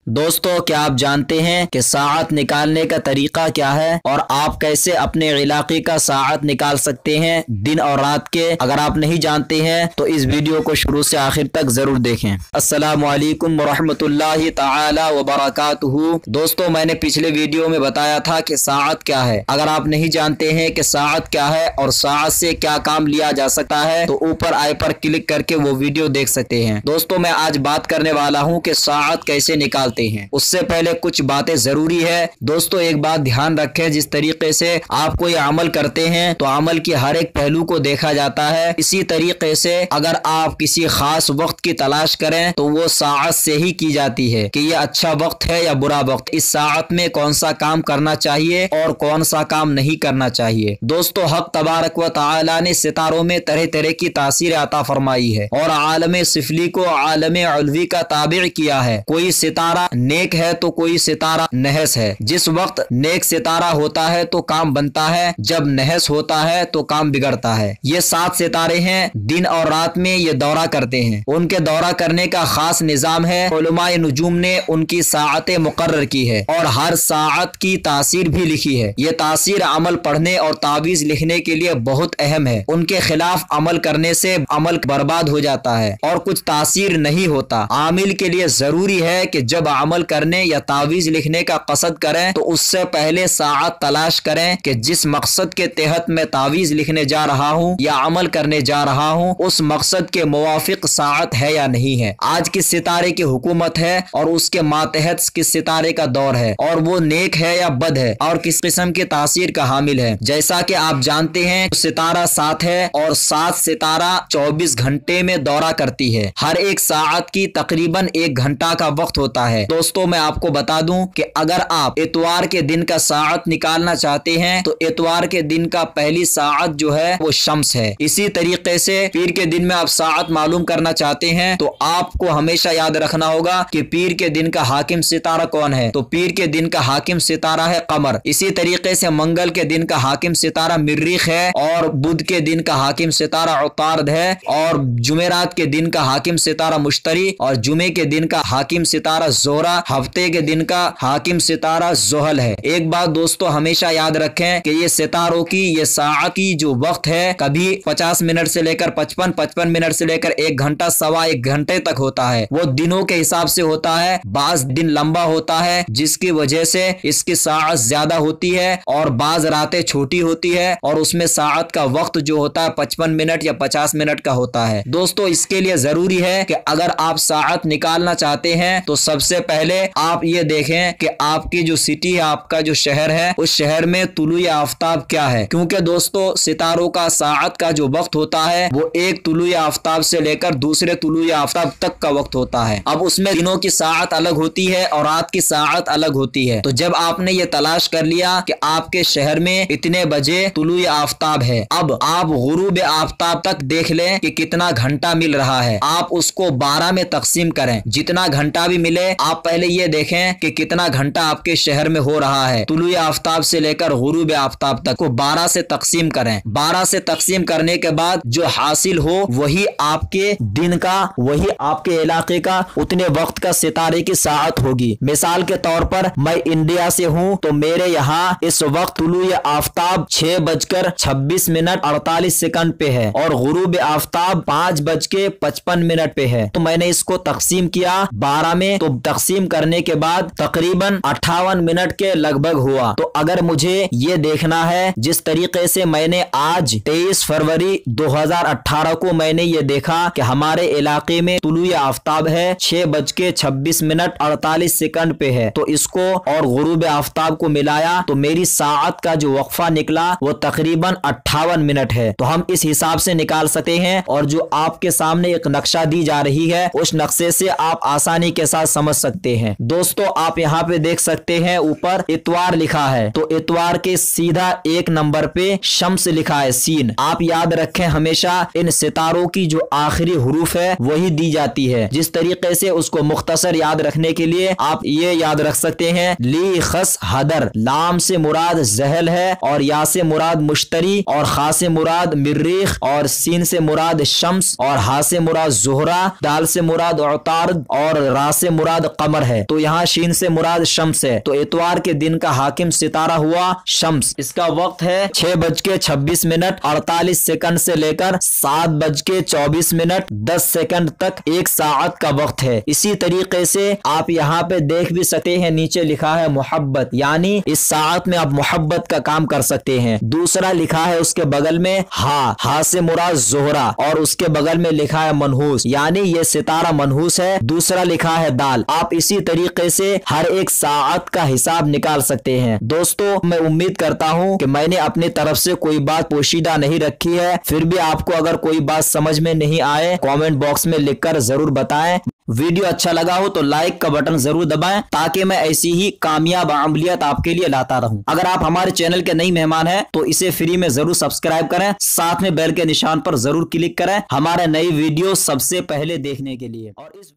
दोस्तों, क्या आप जानते हैं कि साअत निकालने का तरीका क्या है और आप कैसे अपने इलाके का साअत निकाल सकते हैं दिन और रात के? अगर आप नहीं जानते हैं तो इस वीडियो को शुरू से आखिर तक जरूर देखें। अस्सलामु अलैकुम वरहमतुल्लाहि ताला वबरकातुहू। दोस्तों, मैंने पिछले वीडियो में बताया था कि साअत क्या है। अगर आप नहीं जानते हैं कि साअत क्या है और साअत से क्या काम लिया जा सकता है तो ऊपर आई पर क्लिक करके वो वीडियो देख सकते हैं। दोस्तों, मैं आज बात करने वाला हूँ कि साअत कैसे निकाल हैं। उससे पहले कुछ बातें जरूरी है। दोस्तों, एक बात ध्यान रखें, जिस तरीके से आप कोई अमल करते हैं तो अमल की हर एक पहलू को देखा जाता है। इसी तरीके से अगर आप किसी खास वक्त की तलाश करें तो वो साअत से ही की जाती है कि ये अच्छा वक्त है या बुरा वक्त, इस साअत में कौन सा काम करना चाहिए और कौन सा काम नहीं करना चाहिए। दोस्तों, हक तबारक व तआला ने सितारों में तरह तरह की तासीर अता फरमाई है और आलम सिफली को आलम उल्वी का ताबिर किया है। कोई सितारा नेक है तो कोई सितारा नहस है। जिस वक्त नेक सितारा होता है तो काम बनता है, जब नहस होता है तो काम बिगड़ता है। ये 7 सितारे हैं, दिन और रात में ये दौरा करते हैं। उनके दौरा करने का खास निजाम है। उलमाए नुजूम ने उनकी साअतें मुकर्रर की है और हर साअत की तासीर भी लिखी है। ये तासीर अमल पढ़ने और तावीज लिखने के लिए बहुत अहम है। उनके खिलाफ अमल करने से अमल बर्बाद हो जाता है और कुछ तासीर नहीं होता। आमिल के लिए जरूरी है कि जब अमल करने या तावीज लिखने का कसद करें तो उससे पहले साअत तलाश करें कि जिस मकसद के तहत मैं तावीज लिखने जा रहा हूँ या अमल करने जा रहा हूँ उस मकसद के मुवाफिक साअत है या नहीं है। आज किस सितारे की हुकूमत है और उसके मातहत किस सितारे का दौर है और वो नेक है या बद है और किस किस्म की तासीर का हामिल है। जैसा कि आप जानते हैं सितारा 7 है और 7 सितारा 24 घंटे में दौरा करती है। हर एक साअत की तकरीबन 1 घंटा का वक्त होता है। दोस्तों, मैं आपको बता दूं कि अगर आप इतवार के दिन का साअत निकालना चाहते हैं तो इतवार के दिन का पहली साअत जो है वो शम्स है। इसी तरीके से पीर के दिन में आप साअत मालूम करना चाहते हैं तो आपको हमेशा याद रखना होगा कि पीर के दिन का हाकिम सितारा कौन है। तो पीर के दिन का हाकिम सितारा है कमर। इसी तरीके से मंगल के दिन का हाकिम सितारा मिर्रिख है और बुध के दिन का हाकिम सितारा उतार्द है और जुमेरात के दिन का हाकिम सितारा मुश्तरी और जुमे के दिन का हाकिम सितारा जोहरा, हफ्ते के दिन का हाकिम सितारा जोहल है। एक बात दोस्तों हमेशा याद रखें कि ये सितारों की ये साअत की जो वक्त है कभी 50 मिनट से लेकर 55 मिनट से लेकर 1 घंटा सवा 1 घंटे तक होता है। वो दिनों के हिसाब से होता है। बाज दिन लंबा होता है जिसकी वजह से इसकी साअत ज्यादा होती है और बाज रातें छोटी होती है और उसमें साअत का वक्त जो होता है 55 मिनट या 50 मिनट का होता है। दोस्तों, इसके लिए जरूरी है कि अगर आप साअत निकालना चाहते हैं तो सबसे पहले आप ये देखें कि आपकी जो सिटी है, आपका जो शहर है, उस शहर में तुलुए आफ्ताब क्या है। क्योंकि दोस्तों सितारों का साअत का जो वक्त होता है वो एक तुलुए आफ्ताब से लेकर दूसरे तुलुए आफ्ताब तक का वक्त होता है। अब उसमें दिनों की साअत अलग होती है और रात की साअत अलग होती है। तो जब आपने ये तलाश कर लिया कि आपके शहर में इतने बजे तुलुए आफ्ताब है, अब आप गुरूब आफ्ताब तक देख लें कि कितना घंटा मिल रहा है। आप उसको 12 में तकसीम करें। जितना घंटा भी मिले आप पहले ये देखें कि कितना घंटा आपके शहर में हो रहा है। तुलुए आफ्ताब से लेकर गुरूब आफ्ताब तक को 12 से तकसीम करें। 12 से तकसीम करने के बाद जो हासिल हो वही आपके दिन का, वही आपके इलाके का उतने वक्त का सितारे की साअत होगी। मिसाल के तौर पर मैं इंडिया से हूँ तो मेरे यहाँ इस वक्त तुलुए आफ्ताब 6:26 48 सेकंड पे है और गुरूब आफ्ताब 5:55 पे है। तो मैंने इसको तकसीम किया 12 में, तो तकसीम करने के बाद तकरीबन 58 मिनट के लगभग हुआ। तो अगर मुझे ये देखना है जिस तरीके से मैंने आज 23 फरवरी 2018 को मैंने ये देखा कि हमारे इलाके में तुलुए आफ्ताब है 6:26 48 सेकंड पे है, तो इसको और गुरूब आफ्ताब को मिलाया तो मेरी साअत का जो वक्फा निकला वो तकरीबन 58 मिनट है। तो हम इस हिसाब से निकाल सकते हैं और जो आपके सामने एक नक्शा दी जा रही है उस नक्शे से आप आसानी के साथ समझ सकते हैं। दोस्तों, आप यहाँ पे देख सकते हैं ऊपर इतवार लिखा है, तो इतवार के सीधा 1 नंबर पे शम्स लिखा है सीन। आप याद रखें हमेशा इन सितारों की जो आखिरी हुरूफ है वही दी जाती है। जिस तरीके से उसको मुख्तसर याद रखने के लिए आप ये याद रख सकते हैं ली खस हदर, लाम से मुराद जहल है और या से मुराद मुश्तरी और खा से मुराद मिर्रीख और सीन से मुराद शम्स और हा से मुराद जोहरा, दाल से मुराद उतार्द और रा से मुराद कमर है, तो यहाँ शीन से मुराद शम्स है, तो इतवार के दिन का हाकिम सितारा हुआ शम्स। इसका वक्त है 6:26 48 सेकंड से लेकर 7:24 10 सेकंड तक 1 साअत का वक्त है। इसी तरीके से आप यहाँ पे देख भी सकते हैं, नीचे लिखा है मोहब्बत, यानी इस साअत में आप मोहब्बत का काम कर सकते हैं। दूसरा लिखा है उसके बगल में हा से मुराद जोहरा, और उसके बगल में लिखा है मनहूस, यानी ये सितारा मनहूस है। दूसरा लिखा है दाल। आप इसी तरीके से हर एक साअत का हिसाब निकाल सकते हैं। दोस्तों, मैं उम्मीद करता हूँ कि मैंने अपनी तरफ से कोई बात पोशीदा नहीं रखी है। फिर भी आपको अगर कोई बात समझ में नहीं आए, कमेंट बॉक्स में लिखकर जरूर बताएं। वीडियो अच्छा लगा हो तो लाइक का बटन जरूर दबाएं, ताकि मैं ऐसी ही कामयाब अमलियत आपके लिए लाता रहूं। अगर आप हमारे चैनल के नई मेहमान हैं तो इसे फ्री में जरूर सब्सक्राइब करें, साथ में बेल के निशान पर जरूर क्लिक करें हमारे नई वीडियो सबसे पहले देखने के लिए। और इस